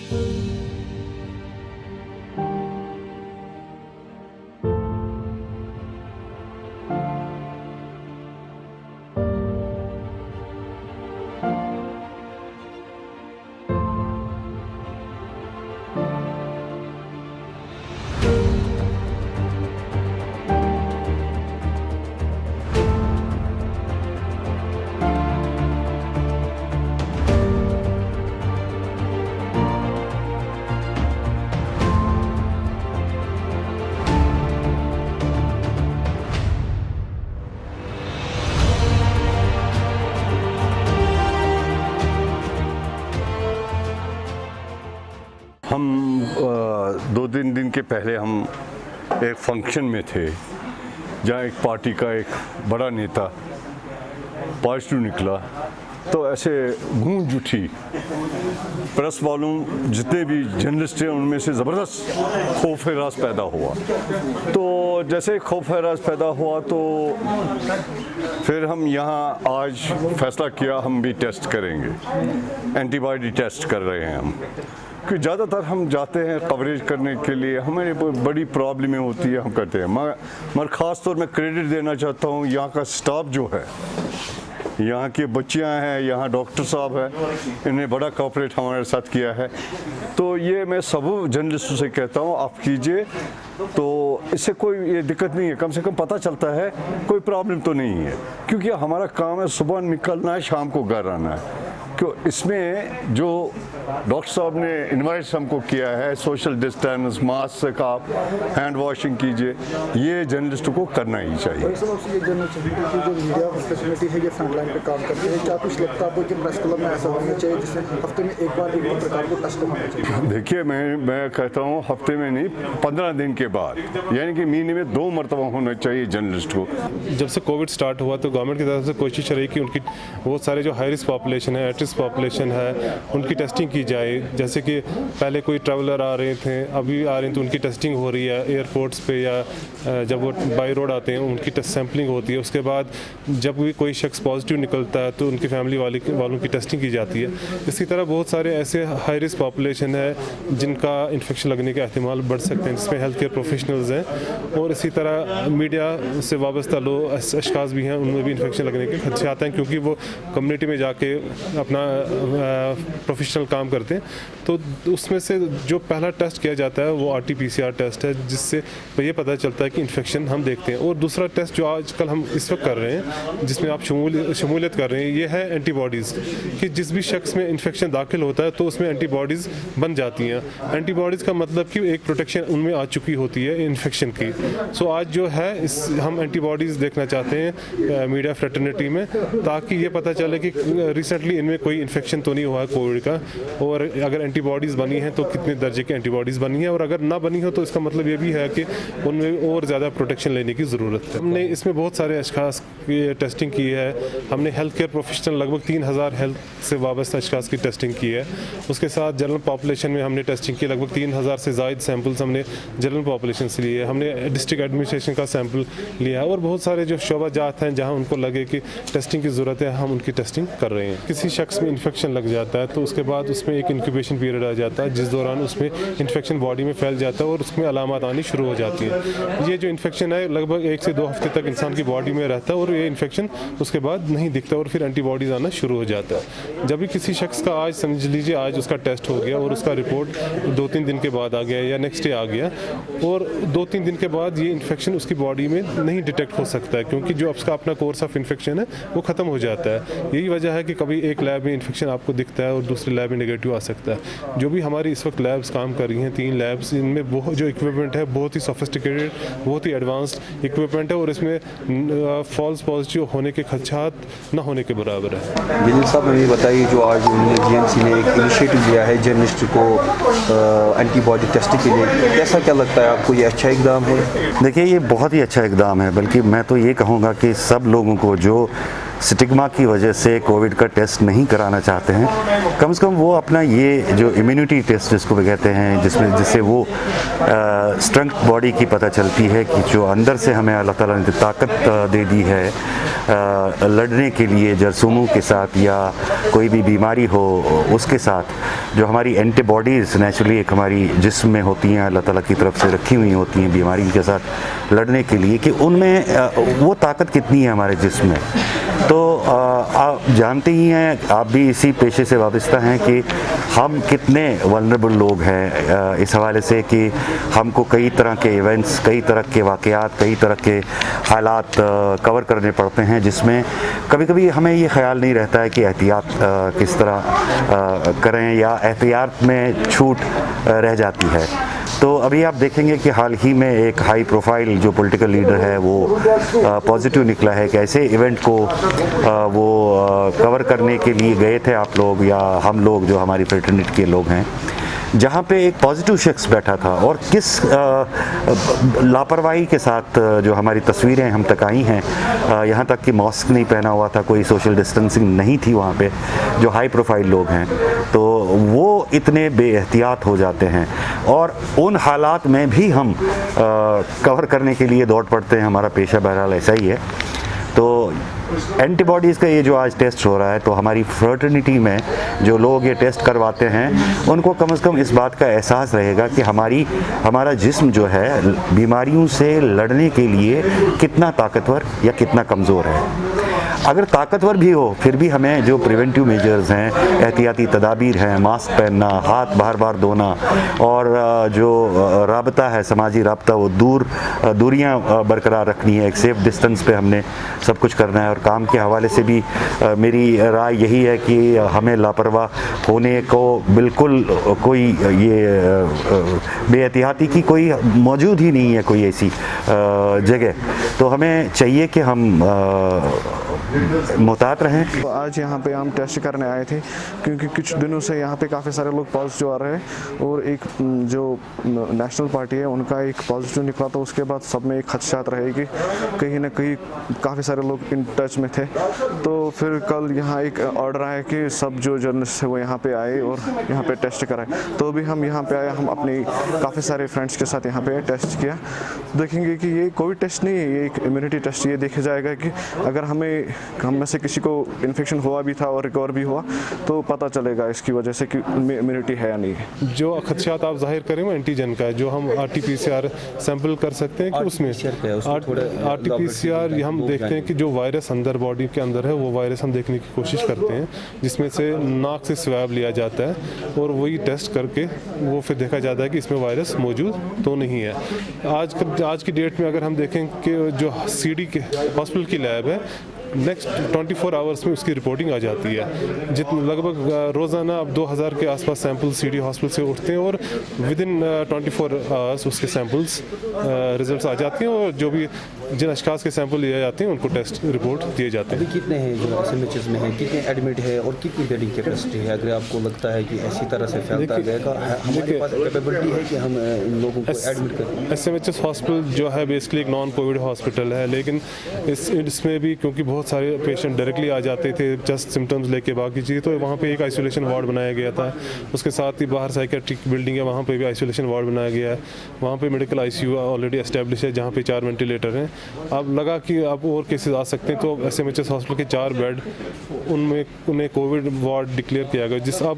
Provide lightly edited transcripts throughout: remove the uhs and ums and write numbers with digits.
हम 2-3 दिन के पहले हम एक फंक्शन में थे जहाँ एक पार्टी का एक बड़ा नेता पॉजिटिव निकला, तो ऐसे गूंज उठी। प्रेस वालों जितने भी जर्नलिस्ट हैं उनमें से ज़बरदस्त खौफ हरास पैदा हुआ। तो जैसे खौफ हरास पैदा हुआ तो फिर हम यहाँ आज फैसला किया हम भी टेस्ट करेंगे, एंटीबॉडी टेस्ट कर रहे हैं हम, कि ज़्यादातर हम जाते हैं कवरेज करने के लिए, हमें बड़ी प्रॉब्लमें होती है, हम करते हैं। मगर ख़ास तौर में क्रेडिट देना चाहता हूँ यहाँ का स्टाफ जो है, यहाँ की बच्चियाँ हैं, यहाँ डॉक्टर साहब हैं, इन्हें बड़ा कोऑपरेट हमारे साथ किया है। तो ये मैं सब जर्नलिस्टों से कहता हूँ आप कीजिए, तो इससे कोई ये दिक्कत नहीं है, कम से कम पता चलता है कोई प्रॉब्लम तो नहीं है, क्योंकि हमारा काम है सुबह निकलना है, शाम को घर आना है। क्यों इसमें जो डॉक्टर साहब ने इन्वाइट हमको किया है, सोशल डिस्टेंस, मास्क का हैंड वॉशिंग कीजिए, ये जर्नलिस्टों को करना ही चाहिए। ये जानना चाहिए कि जो मीडिया फैसिलिटी है ये फ्रंट लाइन पे काम करती है, क्या कुछ लगता है आपको कि प्रेस क्लब में ऐसा होना चाहिए जिससे हफ्ते में एक बार एक प्रकार को टेस्ट होना चाहिए? देखिए मैं कहता हूँ हफ्ते में नहीं, 15 दिन के बाद, यानी कि महीने में 2 मरतबा होना चाहिए जर्नलिस्ट को। जब से कोविड स्टार्ट हुआ तो गवर्नमेंट की तरफ से कोशिश रही कि उनकी बहुत सारे जो हाई रिस्क पॉपुलेशन है, एट रिस्क पॉपुलेशन है, उनकी टेस्टिंग की जाए। जैसे कि पहले कोई ट्रैवलर आ रहे थे, अभी आ रहे हैं तो उनकी टेस्टिंग हो रही है एयरपोर्ट्स पे, या जब वो बाई रोड आते हैं उनकी टेस्ट सैम्पलिंग होती है। उसके बाद जब भी कोई शख्स पॉजिटिव निकलता है तो उनकी फैमिली वालों की टेस्टिंग की जाती है। इसी तरह बहुत सारे ऐसे हाई रिस्क पॉपुलेशन है जिनका इन्फेक्शन लगने के एहतिमाल बढ़ सकते हैं, जिसमें हेल्थ केयर प्रोफेशनल्स हैं, और इसी तरह मीडिया से वाबस्ता लोग अशखास भी हैं, उनमें भी इन्फेक्शन लगने के खदशात हैं, क्योंकि वो कम्युनिटी में जाके अपना प्रोफेशनल काम करते हैं। तो उसमें से जो पहला टेस्ट किया जाता है वो RT-PCR टेस्ट है, जिससे ये पता चलता है कि इन्फेक्शन हम देखते हैं। और दूसरा टेस्ट जो आजकल हम इस वक्त कर रहे हैं, जिसमें आप शमूलियत कर रहे हैं, ये है एंटीबॉडीज़, कि जिस भी शख्स में इन्फेक्शन दाखिल होता है तो उसमें एंटीबॉडीज़ बन जाती हैं। एंटीबॉडीज़ का मतलब कि एक प्रोटेक्शन उनमें आ चुकी होती है इन्फेक्शन की। सो आज जो है हम एंटीबॉडीज़ देखना चाहते हैं मीडिया फ्रेटर्निटी में, ताकि ये पता चले कि रिसेंटली इनमें कोई इन्फेक्शन तो नहीं हुआ है कोविड का, और अगर एंटीबॉडीज़ बनी हैं तो कितने दर्जे की एंटीबॉडीज़ बनी है, और अगर ना बनी हो तो इसका मतलब ये भी है कि उनमें और ज़्यादा प्रोटेक्शन लेने की ज़रूरत है। हमने इसमें बहुत सारे अशखास की टेस्टिंग की है। हमने हेल्थ केयर प्रोफेशनल लगभग 3000 हेल्थ से वाबस्ता अशखास की टेस्टिंग की है। उसके साथ जनरल पॉपुलेशन में हमने टेस्टिंग की, लगभग 3000 से ज़ायद सैम्पल्स हमने जनरल पॉपुलेशन से लिए। हमने डिस्ट्रिक्ट एडमिनिस्ट्रेशन का सैम्पल लिया, और बहुत सारे जो शोबा जात हैं जहाँ उनको लगे कि टेस्टिंग की ज़रूरत है, हम उनकी टेस्टिंग कर रहे हैं। किसी शख्स में इन्फेक्शन लग जाता है तो उसके बाद उसमें एक इंक्यूबेशन पीरियड आ जाता है, जिस दौरान उसमें इन्फेक्शन बॉडी में फैल जाता है और उसमें अलामत आनी शुरू हो जाती है। ये जो इन्फेक्शन है लगभग 1 से 2 हफ्ते तक इंसान की बॉडी में रहता है, और ये इन्फेक्शन उसके बाद नहीं दिखता और फिर एंटीबॉडीज़ आना शुरू हो जाता है। जब भी किसी शख्स का आज समझ लीजिए आज उसका टेस्ट हो गया और उसका रिपोर्ट 2-3 दिन के बाद आ गया या नेक्स्ट डे आ गया, और 2-3 दिन के बाद ये इन्फेक्शन उसकी बॉडी में नहीं डिटेक्ट हो सकता है, क्योंकि जो उसका अपना कोर्स ऑफ इन्फेक्शन है वो ख़त्म हो जाता है। यही वजह है कि कभी एक लैब में इन्फेक्शन आपको दिखता है और दूसरी लैब में नेगेटिव आ सकता है। जो भी हमारी इस वक्त लैब्स काम कर रही हैं, 3 लैब्स, इनमें बहुत जो इक्विपमेंट है बहुत ही सोफिस्टिकेटेड, बहुत ही एडवांस्ड इक्विपमेंट है, और इसमें फॉल्स पॉजिटिव होने के खदशात न होने के बराबर है। गिल साहब हमें बताइए, जो आज GMC ने एक इनिशिएटिव लिया है जर्नलिस्ट को एंटीबॉडी टेस्टिंग के लिए, कैसा क्या लगता है आपको, ये अच्छा इकदाम है? देखिए ये बहुत ही अच्छा इकदाम है, बल्कि मैं तो ये कहूँगा कि सब लोगों को जो स्टिग्मा की वजह से कोविड का टेस्ट नहीं कराना चाहते हैं, कम से कम वो अपना ये जो इम्यूनिटी टेस्ट जिसको भी कहते हैं, जिससे वो स्ट्रेंथ बॉडी की पता चलती है कि जो अंदर से हमें अल्लाह ताला ने ताकत दे दी है लड़ने के लिए जरासीमों के साथ या कोई भी बीमारी हो उसके साथ, जो हमारी एंटीबॉडीज़ नेचुरली एक हमारी जिस्म में होती हैं, अल्लाह ताला की तरफ से रखी हुई होती हैं बीमारी के साथ लड़ने के लिए, कि उनमें वो ताकत कितनी है हमारे जिस्म में। तो आप जानते ही हैं, आप भी इसी पेशे से वाबस्ता हैं कि हम कितने वल्नरेबल लोग हैं इस हवाले से कि हमको कई तरह के इवेंट्स, कई तरह के वाक़यात, कई तरह के हालात कवर करने पड़ते हैं, जिसमें कभी कभी हमें ये ख्याल नहीं रहता है कि एहतियात किस तरह करें या एहतियात में छूट रह जाती है। तो अभी आप देखेंगे कि हाल ही में एक हाई प्रोफाइल जो पॉलिटिकल लीडर है वो पॉजिटिव निकला है कि ऐसे इवेंट को वो कवर करने के लिए गए थे आप लोग या हम लोग जो हमारी फ्रेटर्निटी के लोग हैं, जहाँ पे एक पॉजिटिव शख्स बैठा था और किस लापरवाही के साथ जो हमारी तस्वीरें हम तक आई हैं, यहाँ तक कि मास्क नहीं पहना हुआ था, कोई सोशल डिस्टेंसिंग नहीं थी वहाँ पे, जो हाई प्रोफाइल लोग हैं, तो वो इतने बेएहतियात हो जाते हैं और उन हालात में भी हम कवर करने के लिए दौड़ पड़ते हैं। हमारा पेशा बहरहाल ऐसा ही है। तो एंटीबॉडीज़ का ये जो आज टेस्ट हो रहा है, तो हमारी फ्रेटर्निटी में जो लोग ये टेस्ट करवाते हैं उनको कम से कम इस बात का एहसास रहेगा कि हमारा जिस्म जो है बीमारियों से लड़ने के लिए कितना ताकतवर या कितना कमज़ोर है। अगर ताकतवर भी हो फिर भी हमें जो प्रिवेंटिव मेजर्स हैं, एहतियाती तदाबीर हैं, मास्क पहनना, हाथ बार बार धोना और जो राबता है, समाजी राबता, वो दूरियां बरकरार रखनी है, एक सेफ़ डिस्टेंस पे हमने सब कुछ करना है। और काम के हवाले से भी मेरी राय यही है कि हमें लापरवाह होने को बिल्कुल कोई ये बेएहतियाती की कोई मौजूद ही नहीं है कोई ऐसी जगह। तो हमें चाहिए कि हम मुहतात रहें। तो आज यहाँ पे हम टेस्ट करने आए थे क्योंकि कुछ दिनों से यहाँ पे काफ़ी सारे लोग पॉजिटिव आ रहे हैं और एक जो नेशनल पार्टी है उनका एक पॉजिटिव निकला, तो उसके बाद सब में एक खदशात रहेगी, कहीं ना कहीं काफ़ी सारे लोग इन टच में थे। तो फिर कल यहाँ एक ऑर्डर आया कि सब जो जर्नलिस्ट है वो यहाँ पे आए और यहाँ पे टेस्ट कराए। तो भी हम यहाँ पे आए, हम अपने काफ़ी सारे फ्रेंड्स के साथ यहाँ पे टेस्ट किया। देखेंगे कि ये कोविड टेस्ट नहीं है, ये एक इम्यूनिटी टेस्ट। ये देखा जाएगा कि अगर हम में से किसी को इन्फेक्शन हुआ भी था और रिकवर भी हुआ तो पता चलेगा इसकी वजह से कि उनमें इम्यूनिटी है या नहीं है। जो खदशात आप जाहिर करें वो एंटीजन का है, जो हम RT-PCR सैंपल कर सकते हैं कि उसमें RT-PCR हम देखते हैं कि जो वायरस अंदर बॉडी के अंदर है वो वायरस हम देखने की कोशिश करते हैं, जिसमें से नाक से स्वैब लिया जाता है और वही टेस्ट करके वो फिर देखा जाता है कि इसमें वायरस मौजूद तो नहीं है। आज की डेट में अगर हम देखें कि जो CD के हॉस्पिटल की लैब है, नेक्स्ट 24 आवर्स में उसकी रिपोर्टिंग आ जाती है। जितने लगभग रोज़ाना अब 2000 के आसपास सैंपल CD हॉस्पिटल से उठते हैं और विद इन 24 आवर्स उसके सैंपल्स रिजल्ट्स आ जाते हैं और जो भी जिन अशखास के सैंपल लिए जाते हैं उनको टेस्ट रिपोर्ट दिए जाते हैं। कितने हैं जो SMHs में हैं, कितने एडमिट है और कितनी बेडिंग कैपेसिटी है? अगर आपको लगता है कि ऐसी तरह से फैलता रहेगा, हमारे पास कैपेबिलिटी है कि हम इन लोगों को एडमिट करें? SMHs हॉस्पिटल जो है बेसिकली एक नॉन कोविड हॉस्पिटल है, लेकिन इसमें भी क्योंकि बहुत सारे पेशेंट डायरेक्टली आ जाते थे जस्ट सिम्टम्स लेके बाकी चीज़, तो वहाँ पे एक आइसोलेशन वार्ड बनाया गया था। उसके साथ ही बाहर साइकेट्रिक बिल्डिंग है, वहाँ पे भी आइसोलेशन वार्ड बनाया गया है। वहाँ पे मेडिकल ICU ऑलरेडी एस्टेब्लिश है जहाँ पे 4 वेंटिलेटर हैं। अब लगा कि अब और केसेस आ सकते हैं, तो SMHs हॉस्पिटल के 4 बेड उनमें उन्हें कोविड वार्ड डिक्लेयर किया गया, जिस अब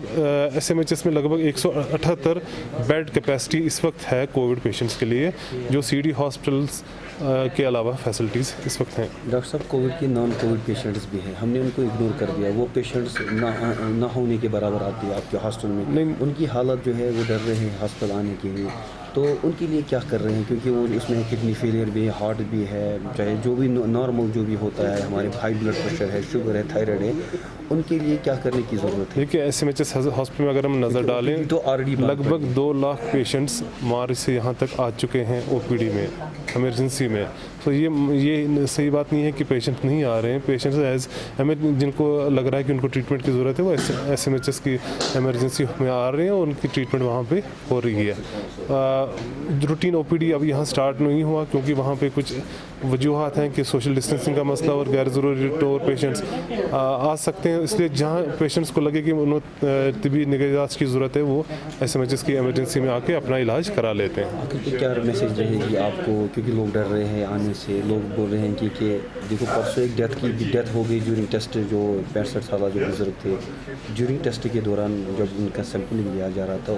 SMHs में लगभग 178 बेड कैपेसिटी इस वक्त है कोविड पेशेंट्स के लिए, जो CD हॉस्पिटल्स के अलावा फैसिलिटीज़ इस वक्त हैं। डॉक्टर साहब, कोविड के नॉन कोविड पेशेंट्स भी हैं, हमने उनको इग्नोर कर दिया। वो पेशेंट्स ना होने के बराबर आती है आपके हॉस्पिटल में, नहीं उनकी हालत जो है वो डर रहे हैं हॉस्पिटल आने के लिए, तो उनके लिए क्या कर रहे हैं? क्योंकि वो उसमें किडनी फेलियर भी है, हार्ट भी है, चाहे जो भी नॉर्मल जो भी होता है, हमारे हाई ब्लड प्रेशर है, शुगर है, थायराइड है, उनके लिए क्या करने की ज़रूरत है? देखिए SMHs हॉस्पिटल में अगर हम नज़र डालें तो ऑलरेडी लगभग 2 लाख पेशेंट्स मार्च से यहाँ तक आ चुके हैं OPD में, इमरजेंसी में। तो ये सही बात नहीं है कि पेशेंट नहीं आ रहे हैं। पेशेंट्स एज हमें जिनको लग रहा है कि उनको ट्रीटमेंट की ज़रूरत है वो SMHs की इमरजेंसी में आ रहे हैं और उनकी ट्रीटमेंट वहाँ पे हो रही है। रूटीन OPD अब यहाँ स्टार्ट नहीं हुआ क्योंकि वहाँ पे कुछ वजूहात हैं कि सोशल डिस्टेंसिंग का मसला और गैर ज़रूरी तौर पेशेंट्स आ सकते हैं, इसलिए जहाँ पेशेंट्स को लगे कि उन्हें तिबी निगहदाश्त की ज़रूरत है वो SMHs की एमरजेंसी में आके अपना इलाज करा लेते हैं। तो क्या मैसेज रहेगी आपको, क्योंकि लोग डर रहे हैं आने से, लोग बोल रहे हैं कि देखो परसों एक डेथ हो गई ड्यूरिंग टेस्ट, जो 65 साल जो बुजुर्ग थे, ड्यूरिंग टेस्ट के दौरान जब उनका सैंपलिंग लिया जा रहा था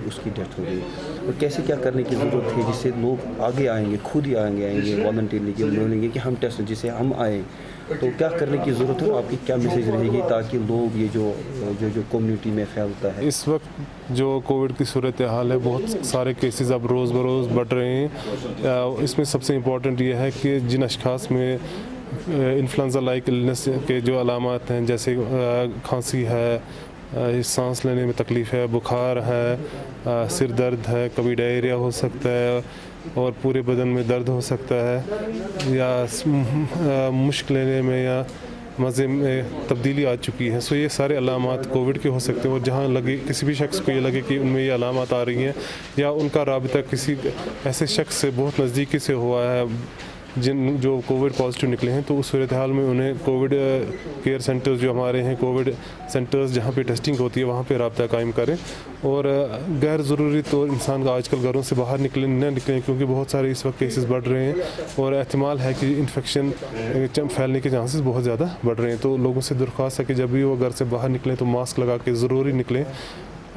उसकी डेथ हो गई। और कैसे क्या करने की ज़रूरत है जिससे लोग आगे आएंगे, खुद ही आएंगे वॉलंटियरली कि बोलेंगे कि हम टेस्ट जिसे हम आए, तो क्या करने की ज़रूरत है, आपकी क्या मैसेज रहेगी ताकि लोग ये जो कम्युनिटी में फैलता है। इस वक्त जो कोविड की सूरत हाल है, बहुत सारे केसेस अब रोज़ बरोज़ बढ़ रहे हैं। इसमें सबसे इम्पॉर्टेंट ये है कि जिन अशखास में इन्फ्लुएंजा लाइक इलनेस के जो अलामात हैं, जैसे खांसी है, सांस लेने में तकलीफ़ है, बुखार है, सिर दर्द है, कभी डायरिया हो सकता है और पूरे बदन में दर्द हो सकता है, या मुश्क लेने में या मज़े में तब्दीली आ चुकी है। सो ये सारे अलामात कोविड के हो सकते हैं। और जहाँ लगे किसी भी शख्स को ये लगे कि उनमें ये अलामात आ रही हैं या उनका राबिता किसी ऐसे शख्स से बहुत नज़दीकी से हुआ है जो कोविड पॉजिटिव निकले हैं, तो उस सूरत हाल में उन्हें कोविड केयर सेंटर्स जो हमारे हैं, कोविड सेंटर्स जहाँ पे टेस्टिंग होती है, वहाँ पे राब्ता कायम करें। और गैर ज़रूरी तो इंसान का आजकल घरों से बाहर न निकलें, क्योंकि बहुत सारे इस वक्त केसेस बढ़ रहे हैं और एहतिमाल है कि इन्फेक्शन फैलने के चांसेस बहुत ज़्यादा बढ़ रहे हैं। तो लोगों से दरख्वास्त है कि जब भी वो घर से बाहर निकलें तो मास्क लगा के ज़रूरी निकलें।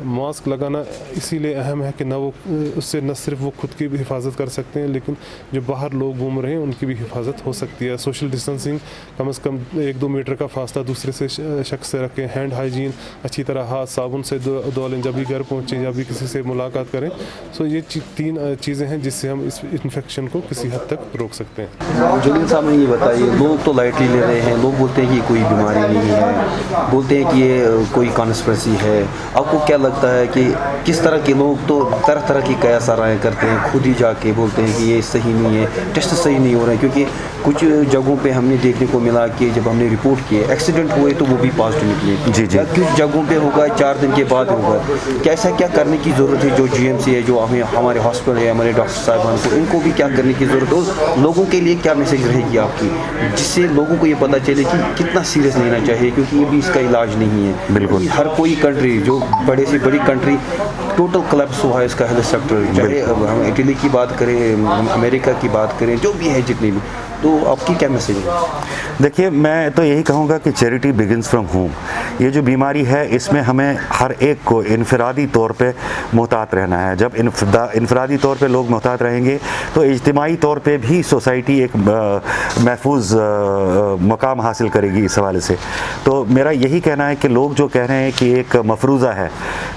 मास्क लगाना इसीलिए अहम है कि ना वो उससे न सिर्फ वो खुद की भी हिफाजत कर सकते हैं, लेकिन जो बाहर लोग घूम रहे हैं उनकी भी हिफाजत हो सकती है। सोशल डिस्टेंसिंग कम से कम 1-2 मीटर का फासला दूसरे से शख्स से रखें। हैंड हाइजीन अच्छी तरह हाथ साबुन से धो लें जब भी घर पहुँचें, जब भी किसी से मुलाकात करें। सो ये 3 चीज़ें हैं जिससे हम इस इन्फेक्शन को किसी हद तक रोक सकते हैं। जुलीन साहब ने ये बताइए, लोग तो लाइटली ले रहे हैं, लोग बोलते हैं कि कोई बीमारी नहीं है, बोलते हैं कि ये कोई कॉन्स्पिरेसी है। आपको क्या लगता है कि किस तरह के लोग तो तरह तरह की कयासाराएँ करते हैं, खुद ही जाके बोलते हैं कि ये सही नहीं है, टेस्ट सही नहीं हो रहे हैं, क्योंकि कुछ जगहों पे हमने देखने को मिला कि जब हमने रिपोर्ट किए एक्सीडेंट हुए तो वो भी पॉजिटिव निकले। जी। या कुछ जगहों पे होगा 4 दिन के बाद होगा। कैसा क्या करने की ज़रूरत है, जो GMC है, जो हमें हमारे हॉस्पिटल है, हमारे डॉक्टर साहबान को, इनको भी क्या करने की ज़रूरत है? लोगों के लिए क्या मैसेज रहेगी आपकी, जिससे लोगों को ये पता चले कि कितना सीरियस लेना चाहिए, क्योंकि ये भी इसका इलाज नहीं है। बिल्कुल। हर कोई कंट्री, जो बड़े से बड़ी कंट्री, टोटल कोलैप्स हुआ है इसका हेल्थ सेक्टर, चाहे हम इटली की बात करें, हम अमेरिका की बात करें, जो भी है जितने भी। तो आपकी क्या मैसेज है? देखिए, मैं तो यही कहूँगा कि चैरिटी बिगिंस फ्रॉम होम। ये जो बीमारी है इसमें हमें हर एक को इनफरादी तौर पे मोहतात रहना है। जब इनफरादी तौर पे लोग मोहतात रहेंगे तो इज्तिमाई तौर पे भी सोसाइटी एक महफूज मकाम हासिल करेगी इस हवाले से। तो मेरा यही कहना है कि लोग जो कह रहे हैं कि एक मफरूज़ा है,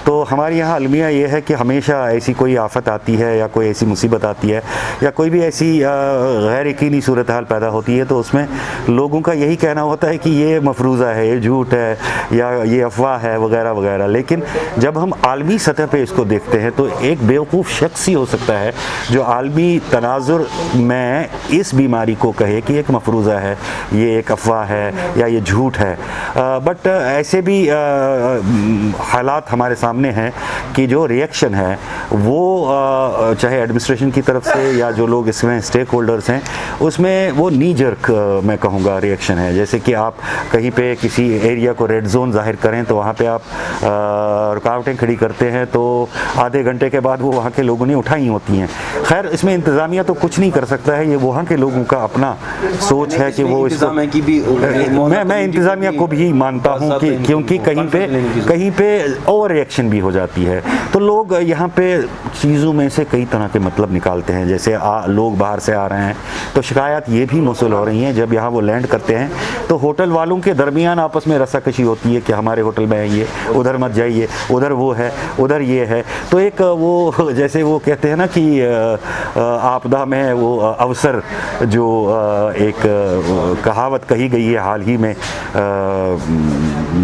तो हमारे यहाँ अलमिया ये है कि हमेशा ऐसी कोई आफत आती है या कोई ऐसी मुसीबत आती है या कोई भी ऐसी गैर यकीनी सूरत हाल पैदा होती है, तो उसमें लोगों का यही कहना होता है कि ये मफरूज़ा है, ये झूठ है या ये अफवाह है वगैरह वगैरह। लेकिन जब हम आलमी सतह पे इसको देखते हैं तो एक बेवकूफ़ शख्स ही हो सकता है जो आलमी तनाजुर में इस बीमारी को कहे कि एक मफरूज़ा है, ये एक अफवाह है या ये झूठ है। बट ऐसे भी हालात हमारे सामने हैं कि जो रिएक्शन है वो चाहे एडमिनिस्ट्रेशन की तरफ से या जो लोग इसमें स्टेक होल्डर्स हैं उसमें वो नी जर्क मैं कहूँगा रिएक्शन है। जैसे कि आप कहीं पे किसी एरिया को रेड जोन जाहिर करें तो वहाँ पे आप रुकावटें खड़ी करते हैं तो आधे घंटे के बाद वो वहाँ के लोगों ने उठाई होती हैं। खैर, इसमें इंतज़ामिया तो कुछ नहीं कर सकता है, ये वहाँ के लोगों का अपना सोच है कि वो इसको मैं इंतज़ामिया को भी मानता हूँ कि क्योंकि कहीं पे ओवर रिएक्शन भी हो जाती है। तो लोग यहाँ पे चीज़ों में से कई तरह के मतलब निकालते हैं। जैसे लोग बाहर से आ रहे हैं तो शिकायत ये भी मौसूल हो रही हैं, जब यहाँ वो लैंड करते हैं तो होटल वालों के दरमियान आपस में रस्साकशी होती है कि हमारे होटल में आइए, उधर मत जाइए, उधर वो है, उधर ये है। तो एक वो जैसे वो कहते हैं ना कि आपदा में वो अवसर, जो एक कहावत कही गई है हाल ही में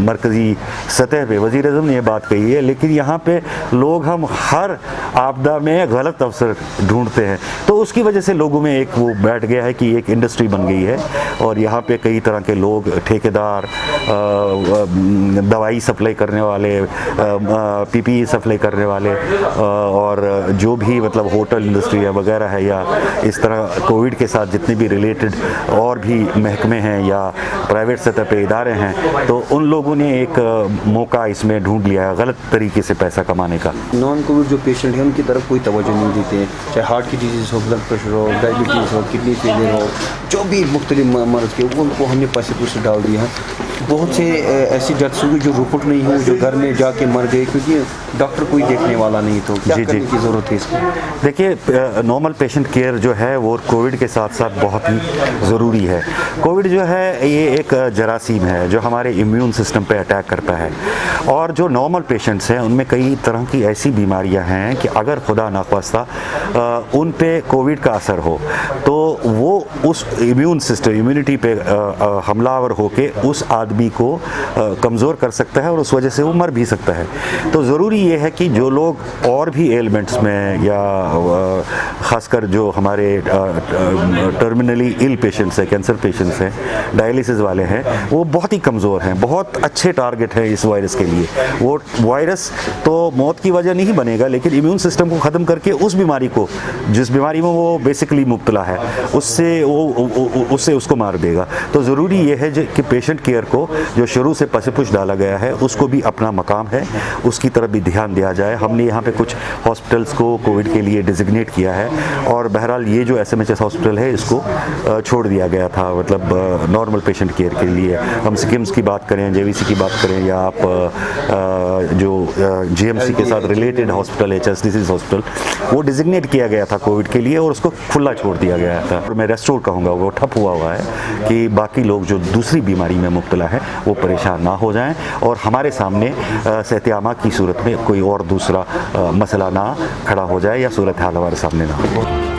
मरकज़ी सतह पे, वज़ीर आज़म ने ये बात कही है। लेकिन यहाँ पे लोग हम हर आपदा में गलत अवसर ढूंढते हैं, तो उसकी वजह से लोगों में एक वो बैठ गया है कि एक इंडस्ट्री बन गई है और यहाँ पे कई तरह के लोग, ठेकेदार, दवाई सप्लाई करने वाले, पीपीई सप्लाई करने वाले, और जो भी मतलब होटल इंडस्ट्री है वगैरह है, या इस तरह कोविड के साथ जितने भी रिलेटेड और भी महकमे हैं या प्राइवेट सतह पे इदारे हैं, तो उन लोगों ने एक मौका इसमें ढूंढ लिया है गलत तरीके से पैसा कमाने का। नॉन कोविड जो पेशेंट हैं उनकी तरफ कोई तवज्जो नहीं देते हैं, चाहे हार्ट की डिजीज़ हो, ब्लड प्रेशर हो, डायबिटीज़ हो, किडनी फेलियर हो, जो भी मुख्तलिफ मर्ज़ के, उनको हमने पैसे पूसे डाल दिया है। बहुत से ऐसी डेथ्स हुई जो रिपोर्ट नहीं हुई, जो घर में जाके मर गए क्योंकि डॉक्टर कोई देखने वाला नहीं। तो क्या करने की ज़रूरत है इसकी? देखिए, नॉर्मल पेशेंट केयर जो है वो कोविड के साथ साथ बहुत ही ज़रूरी है। कोविड जो है ये एक जरासीम है जो हमारे इम्यून सिस्टम पे अटैक करता है, और जो नॉर्मल पेशेंट्स हैं उनमें कई तरह की ऐसी बीमारियां हैं कि अगर खुदा नाख्वास्ता उन पे कोविड का असर हो तो वो उस इम्यून सिस्टम, इम्यूनिटी पे हमलावर होके उस आदमी को कमज़ोर कर सकता है और उस वजह से वो मर भी सकता है। तो ज़रूरी ये है कि जो लोग और भी एलिमेंट्स में, या ख़ासकर जो हमारे टर्मिनली इल पेशेंट्स हैं, कैंसर पेशेंट्स हैं, डायलिसिस वाले हैं, वो बहुत ही कमज़ोर हैं, बहुत अच्छे टारगेट हैं इस वायरस के लिए। वो वायरस तो मौत की वजह नहीं बनेगा, लेकिन इम्यून सिस्टम को ख़त्म करके उस बीमारी को, जिस बीमारी में वो बेसिकली मुब्तला है, उससे उसको मार देगा। तो ज़रूरी ये है कि पेशेंट केयर को जो शुरू से पसीपुश डाला गया है उसको भी अपना मकाम है, उसकी तरफ भी ध्यान दिया जाए। हमने यहाँ पे कुछ हॉस्पिटल्स को कोविड के लिए डिजिग्नेट किया है, और बहरहाल ये जो SMHS हॉस्पिटल है इसको छोड़ दिया गया था, मतलब नॉर्मल पेशेंट केयर के लिए। हम सिकिम्स की बात करें, JVC की बात करें, या आप जो GMC के साथ रिलेटेड हॉस्पिटल है, चेस्ट डिसीज हॉस्पिटल, वो डिजिग्नेट किया गया था कोविड के लिए और उसको खुला छोड़ दिया गया था। और मैं रेस्टोर कहूँगा, वो ठप हुआ है कि बाकी लोग जो दूसरी बीमारी में मुब्तला है वो परेशान ना हो जाएं, और हमारे सामने सेहतियामा की सूरत में कोई और दूसरा मसला ना खड़ा हो जाए या सूरत हाल हमारे सामने ना हो।